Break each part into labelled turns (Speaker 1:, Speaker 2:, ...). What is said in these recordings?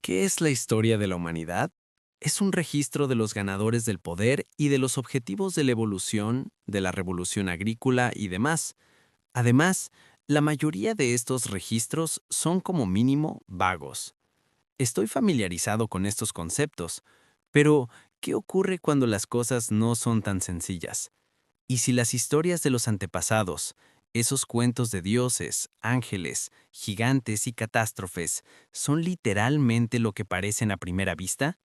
Speaker 1: ¿Qué es la historia de la humanidad? Es un registro de los ganadores del poder y de los objetivos de la evolución, de la revolución agrícola y demás. Además, la mayoría de estos registros son como mínimo vagos. Estoy familiarizado con estos conceptos, pero ¿qué ocurre cuando las cosas no son tan sencillas? Y si las historias de los antepasados, esos cuentos de dioses, ángeles, gigantes y catástrofes, son literalmente lo que parecen a primera vista?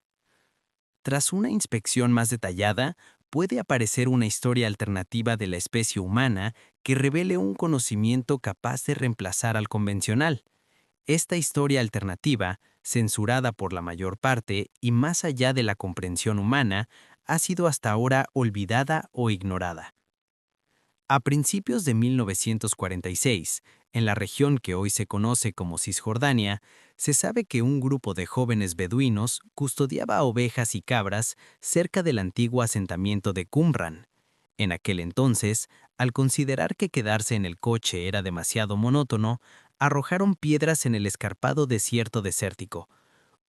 Speaker 1: Tras una inspección más detallada, puede aparecer una historia alternativa de la especie humana que revele un conocimiento capaz de reemplazar al convencional. Esta historia alternativa, censurada por la mayor parte y más allá de la comprensión humana, ha sido hasta ahora olvidada o ignorada. A principios de 1946, en la región que hoy se conoce como Cisjordania, se sabe que un grupo de jóvenes beduinos custodiaba ovejas y cabras cerca del antiguo asentamiento de Qumran. En aquel entonces, al considerar que quedarse en el coche era demasiado monótono, arrojaron piedras en el escarpado desierto desértico.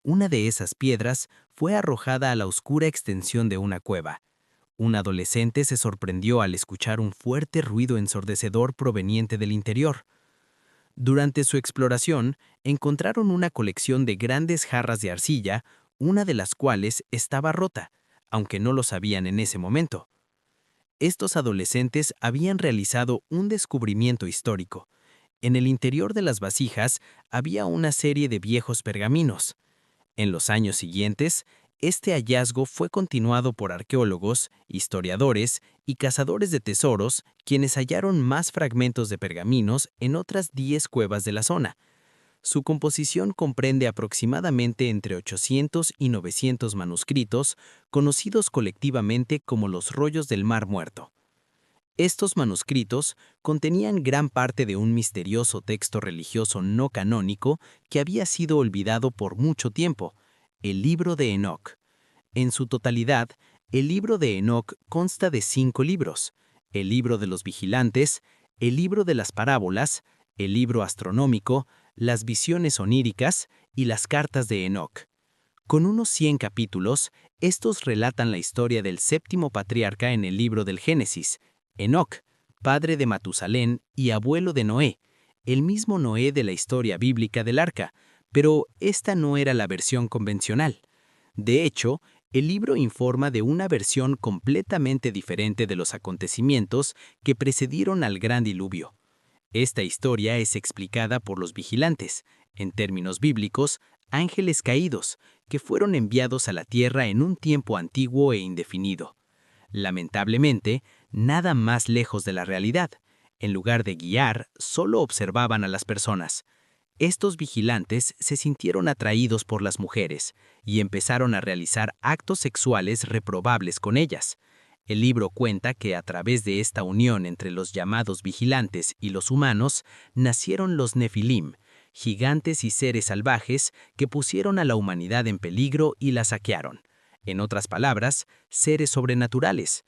Speaker 1: Una de esas piedras fue arrojada a la oscura extensión de una cueva. Un adolescente se sorprendió al escuchar un fuerte ruido ensordecedor proveniente del interior. Durante su exploración, encontraron una colección de grandes jarras de arcilla, una de las cuales estaba rota, aunque no lo sabían en ese momento. Estos adolescentes habían realizado un descubrimiento histórico. En el interior de las vasijas había una serie de viejos pergaminos. En los años siguientes, este hallazgo fue continuado por arqueólogos, historiadores y cazadores de tesoros, quienes hallaron más fragmentos de pergaminos en otras 10 cuevas de la zona. Su composición comprende aproximadamente entre 800 y 900 manuscritos, conocidos colectivamente como los rollos del Mar Muerto. Estos manuscritos contenían gran parte de un misterioso texto religioso no canónico que había sido olvidado por mucho tiempo, el Libro de Enoc. En su totalidad, el Libro de Enoc consta de 5 libros: el Libro de los Vigilantes, el Libro de las Parábolas, el Libro Astronómico, las Visiones Oníricas y las Cartas de Enoc. Con unos 100 capítulos, estos relatan la historia del séptimo patriarca en el libro del Génesis, Enoc, padre de Matusalén y abuelo de Noé, el mismo Noé de la historia bíblica del Arca, pero esta no era la versión convencional. De hecho, el libro informa de una versión completamente diferente de los acontecimientos que precedieron al gran diluvio. Esta historia es explicada por los vigilantes, en términos bíblicos, ángeles caídos, que fueron enviados a la tierra en un tiempo antiguo e indefinido. Lamentablemente, nada más lejos de la realidad. En lugar de guiar, solo observaban a las personas. Estos vigilantes se sintieron atraídos por las mujeres y empezaron a realizar actos sexuales reprobables con ellas. El libro cuenta que a través de esta unión entre los llamados vigilantes y los humanos, nacieron los Nefilim, gigantes y seres salvajes que pusieron a la humanidad en peligro y la saquearon. En otras palabras, seres sobrenaturales.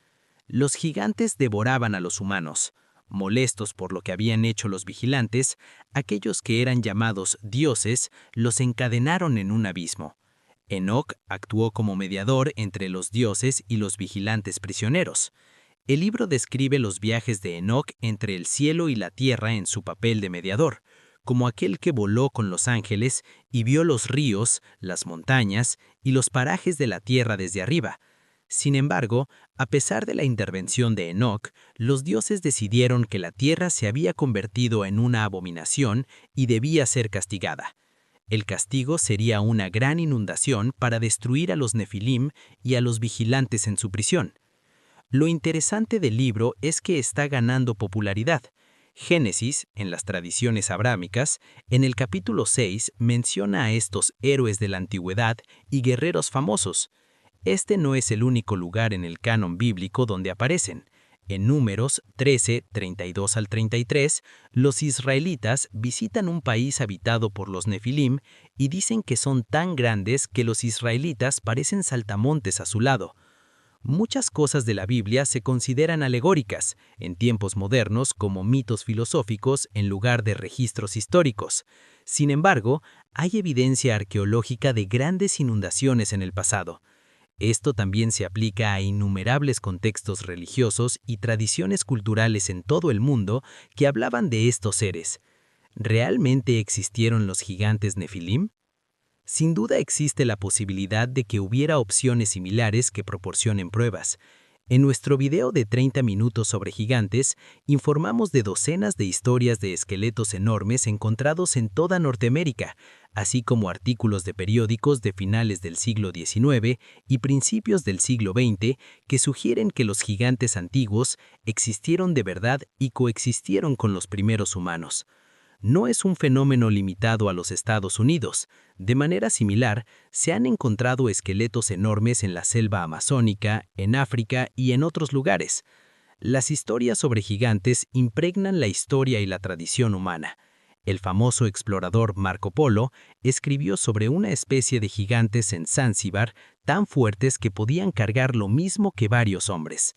Speaker 1: Los gigantes devoraban a los humanos. Molestos por lo que habían hecho los vigilantes, aquellos que eran llamados dioses los encadenaron en un abismo. Enoc actuó como mediador entre los dioses y los vigilantes prisioneros. El libro describe los viajes de Enoc entre el cielo y la tierra en su papel de mediador, como aquel que voló con los ángeles y vio los ríos, las montañas y los parajes de la tierra desde arriba. Sin embargo, a pesar de la intervención de Enoc, los dioses decidieron que la tierra se había convertido en una abominación y debía ser castigada. El castigo sería una gran inundación para destruir a los Nefilim y a los vigilantes en su prisión. Lo interesante del libro es que está ganando popularidad. Génesis, en las tradiciones abrámicas, en el capítulo 6 menciona a estos héroes de la antigüedad y guerreros famosos. Este no es el único lugar en el canon bíblico donde aparecen. En Números 13, 32 al 33, los israelitas visitan un país habitado por los Nefilim y dicen que son tan grandes que los israelitas parecen saltamontes a su lado. Muchas cosas de la Biblia se consideran alegóricas, en tiempos modernos como mitos filosóficos en lugar de registros históricos. Sin embargo,
Speaker 2: hay evidencia arqueológica de grandes inundaciones en el pasado. Esto también se aplica a innumerables contextos religiosos y tradiciones culturales en todo el mundo que hablaban de estos seres. ¿Realmente existieron los gigantes Nefilim? Sin duda existe la posibilidad de que hubiera opciones similares que proporcionen pruebas. En nuestro video de 30 minutos sobre gigantes, informamos de docenas de historias de esqueletos enormes encontrados en toda Norteamérica, así como artículos de periódicos de finales del siglo XIX y principios del siglo XX que sugieren que los gigantes antiguos existieron de verdad y coexistieron con los primeros humanos. No es un fenómeno limitado a los Estados Unidos. De manera similar, se han encontrado esqueletos enormes en la selva amazónica, en África y en otros lugares. Las historias sobre gigantes impregnan la historia y la tradición humana. El famoso explorador Marco Polo escribió sobre una especie de gigantes en Zanzíbar tan fuertes que podían cargar lo mismo que varios hombres.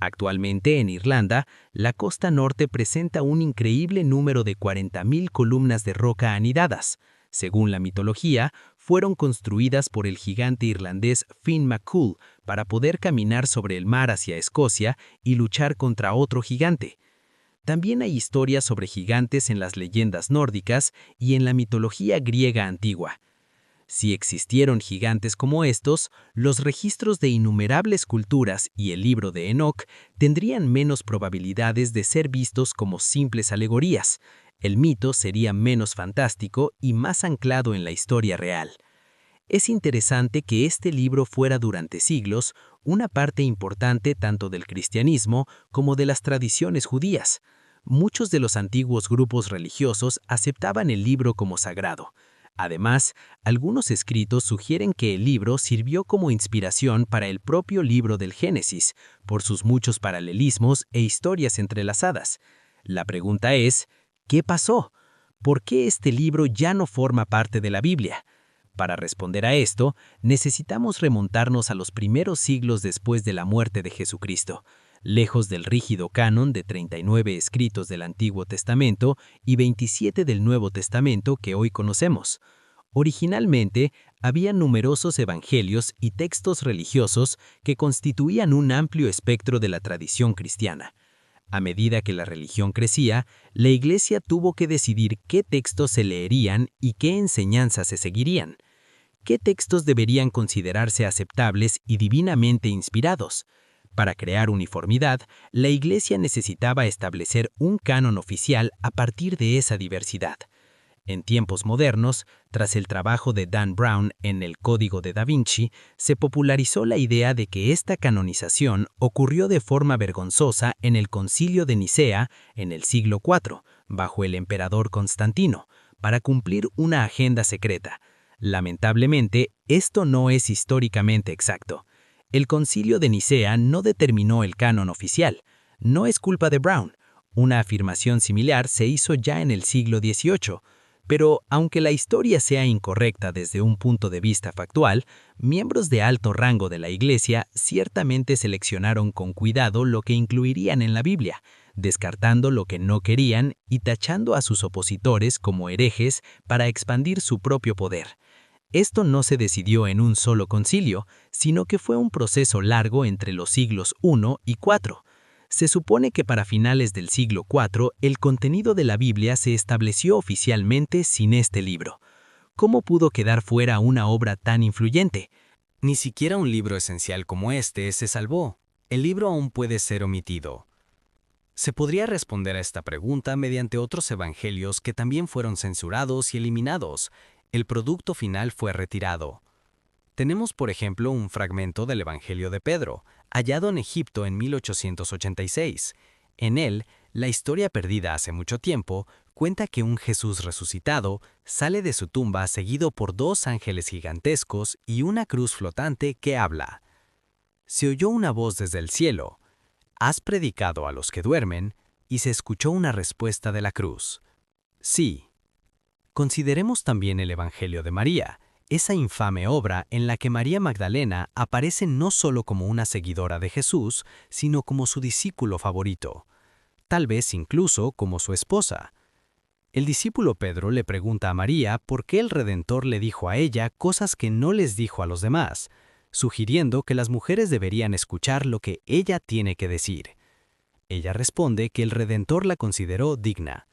Speaker 2: Actualmente en Irlanda, la costa norte presenta un increíble número de 40.000 columnas de roca anidadas. Según la mitología, fueron construidas por el gigante irlandés Finn McCool para poder caminar sobre el mar hacia Escocia y luchar contra otro gigante. También hay historias sobre gigantes en las leyendas nórdicas y en la mitología griega antigua. Si existieron gigantes como estos, los registros de innumerables culturas y el libro de Enoc tendrían menos probabilidades de ser vistos como simples alegorías. El mito sería menos fantástico y más anclado en la historia real. Es interesante que este libro fuera durante siglos una parte importante tanto del cristianismo como de las tradiciones judías. Muchos de los antiguos grupos religiosos aceptaban el libro como sagrado. Además, algunos escritos sugieren que el libro sirvió como inspiración para el propio libro del Génesis, por sus muchos paralelismos e historias entrelazadas. La pregunta es, ¿qué pasó? ¿Por qué este libro ya no forma parte de la Biblia? Para responder a esto, necesitamos remontarnos a los primeros siglos después de la muerte de Jesucristo, lejos del rígido canon de 39 escritos del Antiguo Testamento y 27 del Nuevo Testamento que hoy conocemos. Originalmente, había numerosos evangelios y textos religiosos que constituían un amplio espectro de la tradición cristiana. A medida que la religión crecía, la Iglesia tuvo que decidir qué textos se leerían y qué enseñanzas se seguirían. ¿Qué textos deberían considerarse aceptables y divinamente inspirados? Para crear uniformidad, la Iglesia necesitaba establecer un canon oficial a partir de esa diversidad. En tiempos modernos, tras el trabajo de Dan Brown en el Código de Da Vinci, se popularizó la idea de que esta canonización ocurrió de forma vergonzosa en el Concilio de Nicea en el siglo IV, bajo el emperador Constantino, para cumplir una agenda secreta. Lamentablemente, esto no es históricamente exacto. El Concilio de Nicea no determinó el canon oficial. No es culpa de Brown. Una afirmación similar se hizo ya en el siglo XVIII. Pero, aunque la historia sea incorrecta desde un punto de vista factual, miembros de alto rango de la Iglesia ciertamente seleccionaron con cuidado lo que incluirían en la Biblia, descartando lo que no querían y tachando a sus opositores como herejes para expandir su propio poder. Esto no se decidió en un solo concilio, sino que fue un proceso largo entre los siglos I y IV. Se supone que para finales del siglo IV el contenido de la Biblia se estableció oficialmente sin este libro. ¿Cómo pudo quedar fuera una obra tan influyente?
Speaker 1: Ni siquiera un libro esencial como este se salvó. El libro aún puede ser omitido. Se podría responder a esta pregunta mediante otros evangelios que también fueron censurados y eliminados. El producto final fue retirado. Tenemos, por ejemplo, un fragmento del Evangelio de Pedro, hallado en Egipto en 1886. En él, la historia perdida hace mucho tiempo cuenta que un Jesús resucitado sale de su tumba seguido por dos ángeles gigantescos y una cruz flotante que habla. Se oyó una voz desde el cielo: «Has predicado a los que duermen», y se escuchó una respuesta de la cruz: «Sí». Consideremos también el Evangelio de María, esa infame obra en la que María Magdalena aparece no solo como una seguidora de Jesús, sino como su discípulo favorito, tal vez incluso como su esposa.
Speaker 2: El discípulo Pedro le pregunta a María por qué el Redentor le dijo a ella cosas que no les dijo a los demás, sugiriendo que las mujeres deberían escuchar lo que ella tiene que decir. Ella responde que el Redentor la consideró digna.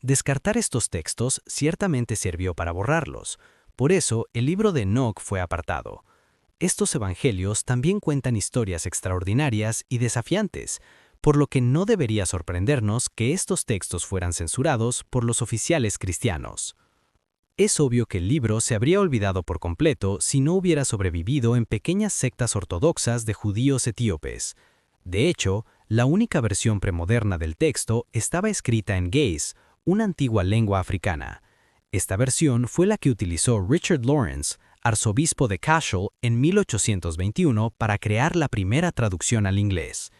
Speaker 2: Descartar estos textos ciertamente sirvió para borrarlos, por eso el libro de Enoc fue apartado. Estos evangelios también cuentan historias extraordinarias y desafiantes, por lo que no debería sorprendernos que estos textos fueran censurados por los oficiales cristianos. Es obvio que el libro se habría olvidado por completo si no hubiera sobrevivido en pequeñas sectas ortodoxas de judíos etíopes. De hecho, la única versión premoderna del texto estaba escrita en Ge'ez, una antigua lengua africana. Esta versión fue la que utilizó Richard Lawrence, arzobispo de Cashel, en 1821 para crear la primera traducción al inglés.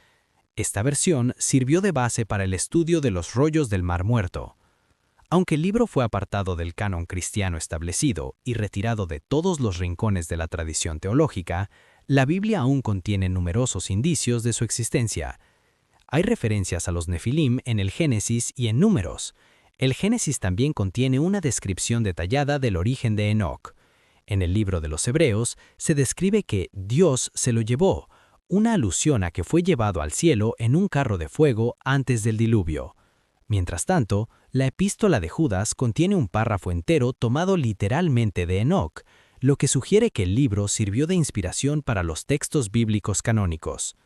Speaker 2: Esta versión sirvió de base para el estudio de los rollos del Mar Muerto. Aunque el libro fue apartado del canon cristiano establecido y retirado de todos los rincones de la tradición teológica, la Biblia aún contiene numerosos indicios de su existencia. Hay referencias a los Nefilim en el Génesis y en Números. El Génesis también contiene una descripción detallada del origen de Enoc. En el libro de los Hebreos se describe que Dios se lo llevó, una alusión a que fue llevado al cielo en un carro de fuego antes del diluvio. Mientras tanto, la epístola de Judas contiene un párrafo entero tomado literalmente de Enoc, lo que sugiere que el libro sirvió de inspiración para los textos bíblicos canónicos.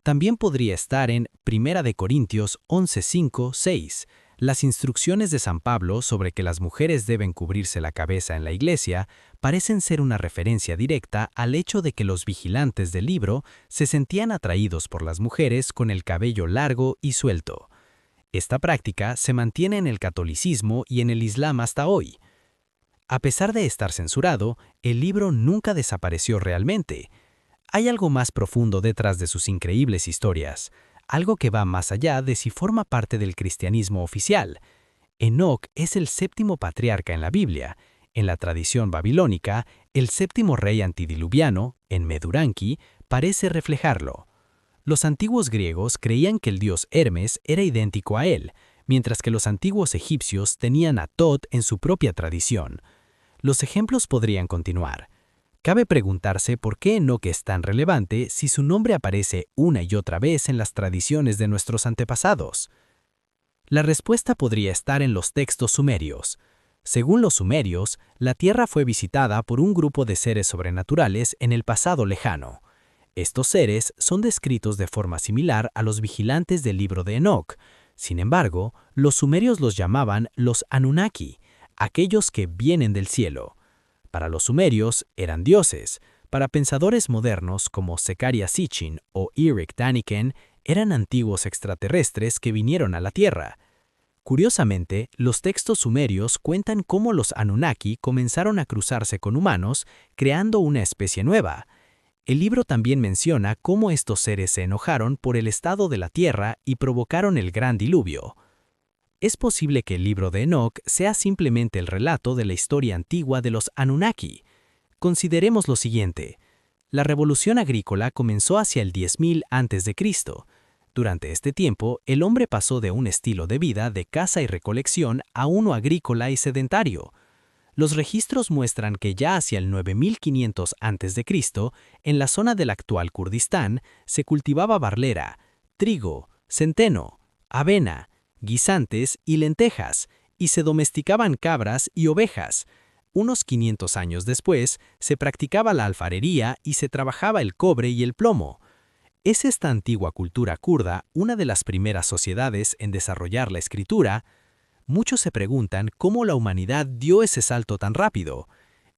Speaker 2: También podría estar en 1 Corintios 11:5-6, las instrucciones de San Pablo sobre que las mujeres deben cubrirse la cabeza en la iglesia parecen ser una referencia directa al hecho de que los vigilantes del libro se sentían atraídos por las mujeres con el cabello largo y suelto. Esta práctica se mantiene en el catolicismo y en el Islam hasta hoy. A pesar de estar censurado, el libro nunca desapareció realmente. Hay algo más profundo detrás de sus increíbles historias, algo que va más allá de si forma parte del cristianismo oficial. Enoc es el séptimo patriarca en la Biblia. En la tradición babilónica, el séptimo rey antidiluviano, Enmeduranki, parece reflejarlo. Los antiguos griegos creían que el dios Hermes era idéntico a él, mientras que los antiguos egipcios tenían a Tot en su propia tradición. Los ejemplos podrían continuar. Cabe preguntarse por qué Enoc es tan relevante si su nombre aparece una y otra vez en las tradiciones de nuestros antepasados. La respuesta podría estar en los textos sumerios. Según los sumerios, la Tierra fue visitada por un grupo de seres sobrenaturales en el pasado lejano. Estos seres son descritos de forma similar a los vigilantes del libro de Enoc. Sin embargo, los sumerios los llamaban los Anunnaki, aquellos que vienen del cielo. Para los sumerios eran dioses. Para pensadores modernos como Zecharia Sitchin o Eric Daniken, eran antiguos extraterrestres que vinieron a la Tierra. Curiosamente, los textos sumerios cuentan cómo los Anunnaki comenzaron a cruzarse con humanos, creando una especie nueva. El libro también menciona cómo estos seres se enojaron por el estado de la Tierra y provocaron el gran diluvio. Es posible que el libro de Enoc sea simplemente el relato de la historia antigua de los Anunnaki. Consideremos lo siguiente. La revolución agrícola comenzó hacia el 10.000 a.C. Durante este tiempo, el hombre pasó de un estilo de vida de caza y recolección a uno agrícola y sedentario. Los registros muestran que ya hacia el 9500 a.C., en la zona del actual Kurdistán, se cultivaba barlera, trigo, centeno, avena, guisantes y lentejas, y se domesticaban cabras y ovejas. Unos 500 años después, se practicaba la alfarería y se trabajaba el cobre y el plomo. ¿Es esta antigua cultura kurda una de las primeras sociedades en desarrollar la escritura? Muchos se preguntan cómo la humanidad dio ese salto tan rápido.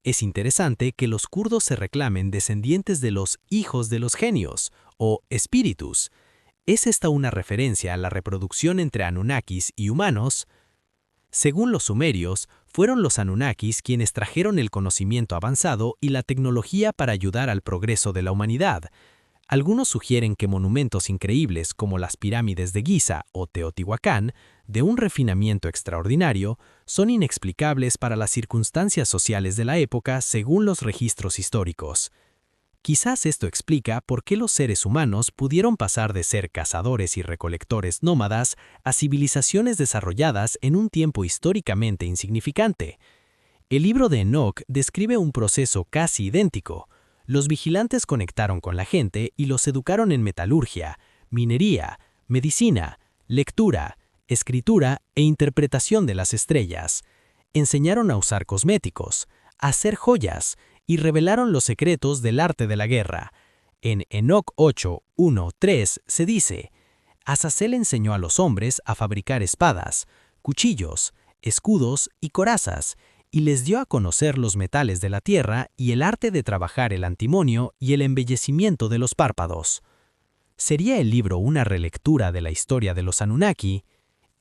Speaker 2: Es interesante que los kurdos se reclamen descendientes de los hijos de los genios, o espíritus. ¿Es esta una referencia a la reproducción entre Anunnakis y humanos? Según los sumerios, fueron los Anunnakis quienes trajeron el conocimiento avanzado y la tecnología para ayudar al progreso de la humanidad. Algunos sugieren que monumentos increíbles como las pirámides de Giza o Teotihuacán, de un refinamiento extraordinario, son inexplicables para las circunstancias sociales de la época según los registros históricos. Quizás esto explica por qué los seres humanos pudieron pasar de ser cazadores y recolectores nómadas a civilizaciones desarrolladas en un tiempo históricamente insignificante. El libro de Enoch describe un proceso casi idéntico. Los vigilantes conectaron con la gente y los educaron en metalurgia, minería, medicina, lectura, escritura e interpretación de las estrellas. Enseñaron a usar cosméticos, a hacer joyas y revelaron los secretos del arte de la guerra. En Enoch 8, 1, 3 se dice: Azazel enseñó a los hombres a fabricar espadas, cuchillos, escudos y corazas, y les dio a conocer los metales de la tierra y el arte de trabajar el antimonio y el embellecimiento de los párpados. ¿Sería el libro una relectura de la historia de los Anunnaki?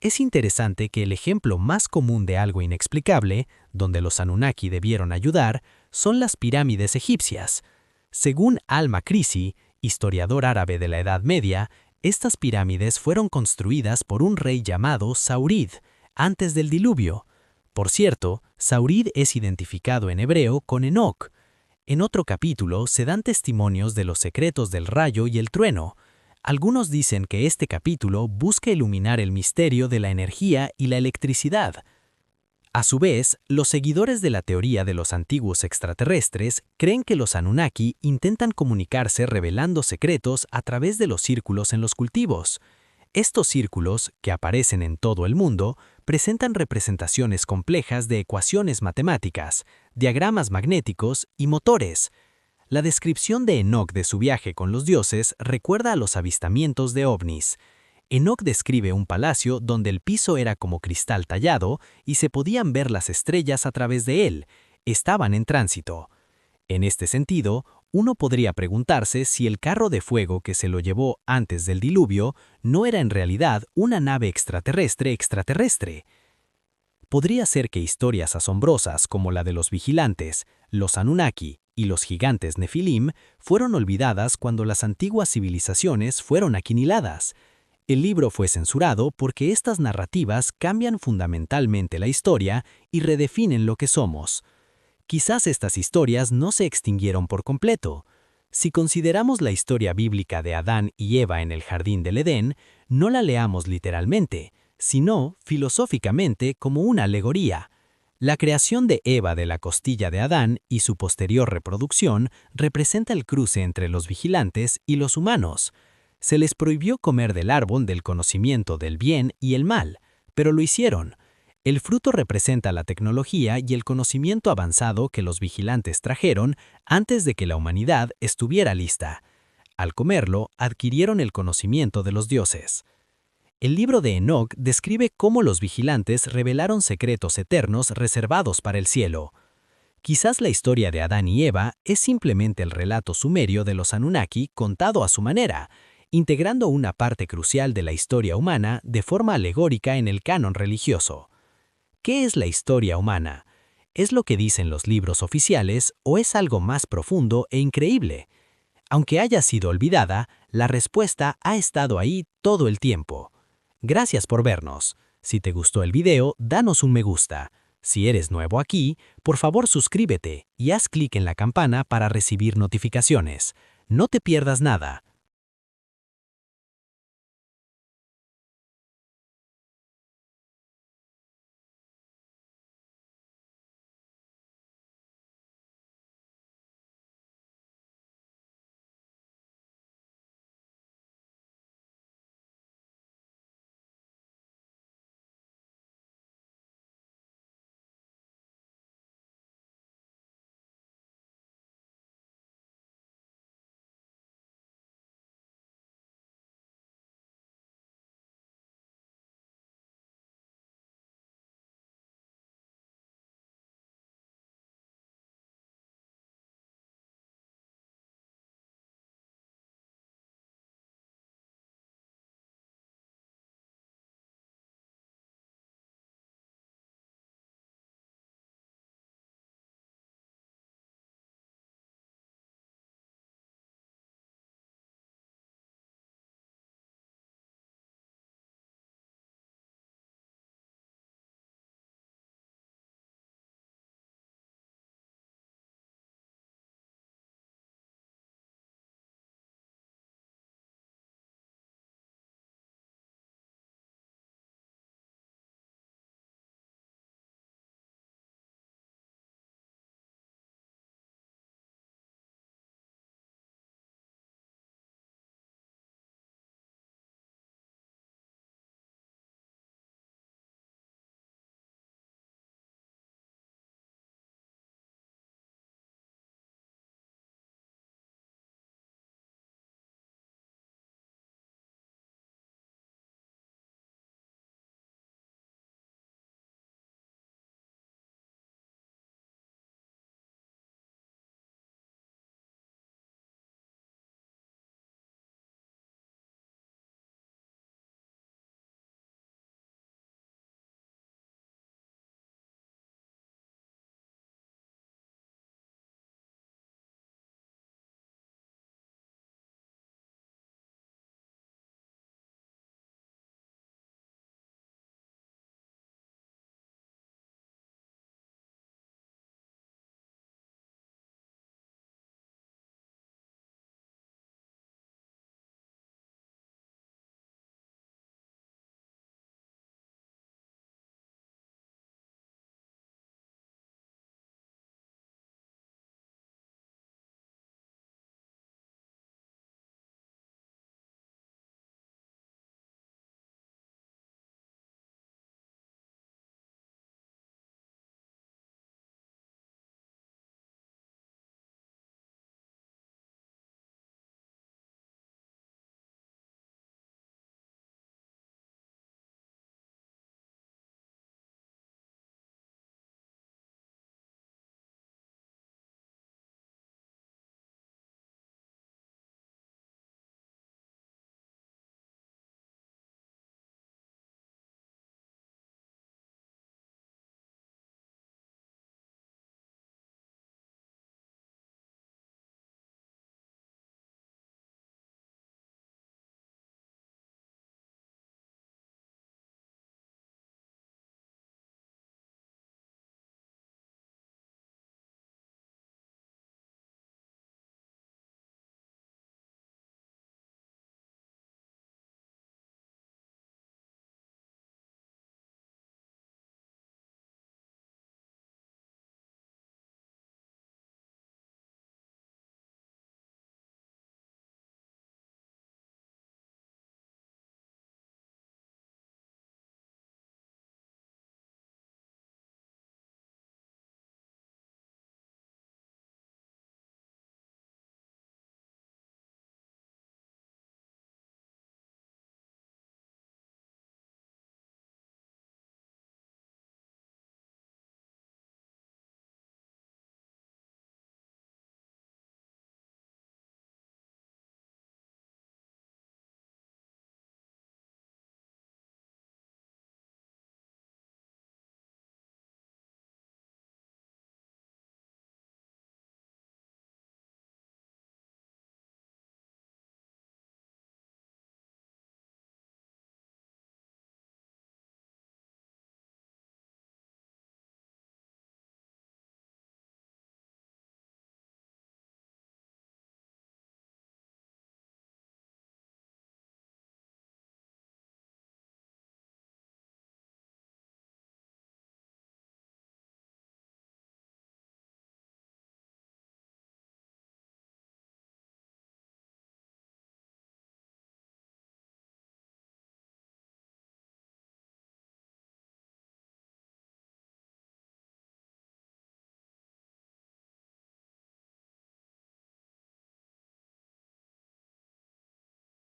Speaker 2: Es interesante que el ejemplo más común de algo inexplicable, donde los Anunnaki debieron ayudar, son las pirámides egipcias. Según al-Makrisi, historiador árabe de la Edad Media, estas pirámides fueron construidas por un rey llamado Saurid, antes del diluvio. Por cierto, Saurid es identificado en hebreo con Enoch. En otro capítulo se dan testimonios de los secretos del rayo y el trueno. Algunos dicen que este capítulo busca iluminar el misterio de la energía y la electricidad. A su vez, los seguidores de la teoría de los antiguos extraterrestres creen que los Anunnaki intentan comunicarse revelando secretos a través de los círculos en los cultivos. Estos círculos, que aparecen en todo el mundo, presentan representaciones complejas de ecuaciones matemáticas, diagramas magnéticos y motores. La descripción de Enoch de su viaje con los dioses recuerda a los avistamientos de ovnis. Enoch describe un palacio donde el piso era como cristal tallado y se podían ver las estrellas a través de él. Estaban en tránsito. En este sentido, uno podría preguntarse si el carro de fuego que se lo llevó antes del diluvio no era en realidad una nave extraterrestre. Podría ser que historias asombrosas como la de los vigilantes, los Anunnaki y los gigantes Nefilim fueron olvidadas cuando las antiguas civilizaciones fueron aquiniladas. El libro fue censurado porque estas narrativas cambian fundamentalmente la historia y redefinen lo que somos. Quizás estas historias no se extinguieron por completo. Si consideramos la historia bíblica de Adán y Eva en el jardín del Edén, no la leamos literalmente, sino filosóficamente como una alegoría. La creación de Eva de la costilla de Adán y su posterior reproducción representa el cruce entre los vigilantes y los humanos. Se les prohibió comer del árbol del conocimiento del bien y el mal, pero lo hicieron. El fruto representa la tecnología y el conocimiento avanzado que los vigilantes trajeron antes de que la humanidad estuviera lista. Al comerlo, adquirieron el conocimiento de los dioses. El libro de Enoch describe cómo los vigilantes revelaron secretos eternos reservados para el cielo. Quizás la historia de Adán y Eva es simplemente el relato sumerio de los Anunnaki contado a su manera, integrando una parte crucial de la historia humana de forma alegórica en el canon religioso. ¿Qué es la historia humana? ¿Es lo que dicen los libros oficiales o es algo más profundo e increíble? Aunque haya sido olvidada, la respuesta ha estado ahí todo el tiempo. Gracias por vernos. Si te gustó el video, danos un me gusta. Si eres nuevo aquí, por favor suscríbete y haz clic en la campana para recibir notificaciones. No te pierdas nada.